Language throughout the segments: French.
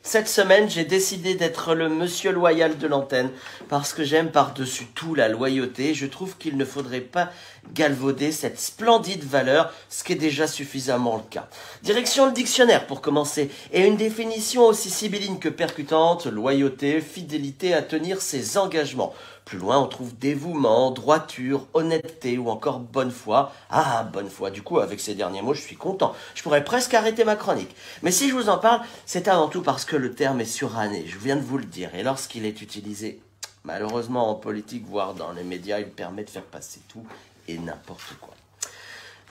Cette semaine, j'ai décidé d'être le monsieur loyal de l'antenne parce que j'aime par-dessus tout la loyauté. Je trouve qu'il ne faudrait pas galvauder cette splendide valeur, ce qui est déjà suffisamment le cas. Direction le dictionnaire pour commencer et une définition aussi sibylline que percutante: loyauté, fidélité à tenir ses engagements. Plus loin, on trouve dévouement, droiture, honnêteté ou encore bonne foi. Ah, bonne foi, du coup, avec ces derniers mots, je suis content. Je pourrais presque arrêter ma chronique. Mais si je vous en parle, c'est avant tout parce que le terme est suranné, je viens de vous le dire. Et lorsqu'il est utilisé, malheureusement en politique, voire dans les médias, il permet de faire passer tout et n'importe quoi.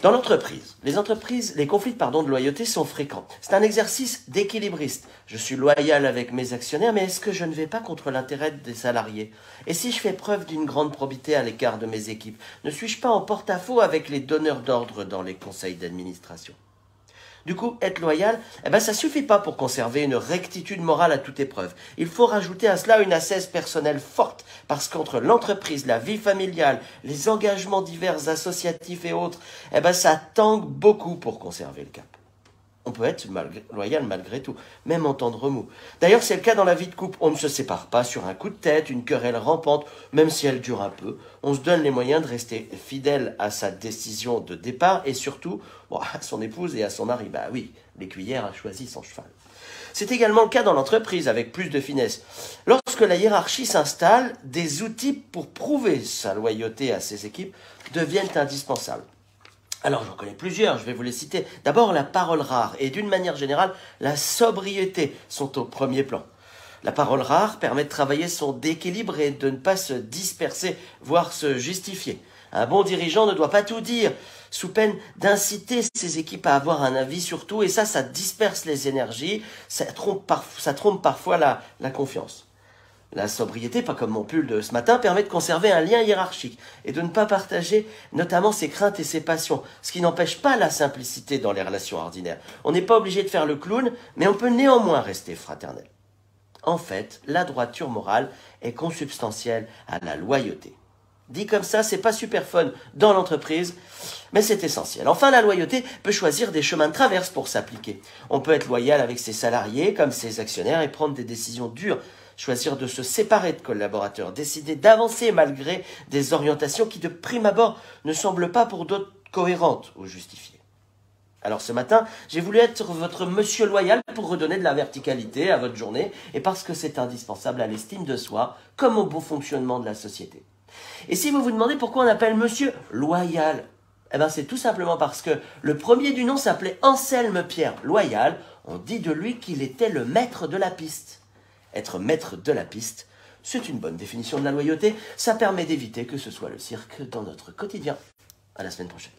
Dans l'entreprise, les conflits de loyauté sont fréquents. C'est un exercice d'équilibriste. Je suis loyal avec mes actionnaires, mais est-ce que je ne vais pas contre l'intérêt des salariés? Et si je fais preuve d'une grande probité à l'écart de mes équipes, ne suis-je pas en porte-à-faux avec les donneurs d'ordre dans les conseils d'administration? Du coup, être loyal, ça suffit pas pour conserver une rectitude morale à toute épreuve. Il faut rajouter à cela une assise personnelle forte, parce qu'entre l'entreprise, la vie familiale, les engagements divers associatifs et autres, ça tangue beaucoup pour conserver le cap. On peut être loyal malgré tout, même en temps de remous. D'ailleurs, c'est le cas dans la vie de couple. On ne se sépare pas sur un coup de tête, une querelle rampante, même si elle dure un peu. On se donne les moyens de rester fidèle à sa décision de départ et surtout à son épouse et à son mari. Bah oui, l'écuyère a choisi son cheval. C'est également le cas dans l'entreprise, avec plus de finesse. Lorsque la hiérarchie s'installe, des outils pour prouver sa loyauté à ses équipes deviennent indispensables. Alors, j'en connais plusieurs, je vais vous les citer. D'abord, la parole rare et d'une manière générale, la sobriété sont au premier plan. La parole rare permet de travailler son équilibre et de ne pas se disperser, voire se justifier. Un bon dirigeant ne doit pas tout dire, sous peine d'inciter ses équipes à avoir un avis sur tout, et ça disperse les énergies, ça trompe parfois la confiance. La sobriété, pas comme mon pull de ce matin, permet de conserver un lien hiérarchique et de ne pas partager notamment ses craintes et ses passions, ce qui n'empêche pas la simplicité dans les relations ordinaires. On n'est pas obligé de faire le clown, mais on peut néanmoins rester fraternel. En fait, la droiture morale est consubstantielle à la loyauté. Dit comme ça, c'est pas super fun dans l'entreprise, mais c'est essentiel. Enfin, la loyauté peut choisir des chemins de traverse pour s'appliquer. On peut être loyal avec ses salariés comme ses actionnaires et prendre des décisions dures, choisir de se séparer de collaborateurs, décider d'avancer malgré des orientations qui de prime abord ne semblent pas pour d'autres cohérentes ou justifiées. Alors ce matin, j'ai voulu être votre monsieur loyal pour redonner de la verticalité à votre journée et parce que c'est indispensable à l'estime de soi comme au bon fonctionnement de la société. Et si vous vous demandez pourquoi on appelle monsieur loyal, c'est tout simplement parce que le premier du nom s'appelait Anselme Pierre Loyal. On dit de lui qu'il était le maître de la piste. Être maître de la piste, c'est une bonne définition de la loyauté. Ça permet d'éviter que ce soit le cirque dans notre quotidien. À la semaine prochaine.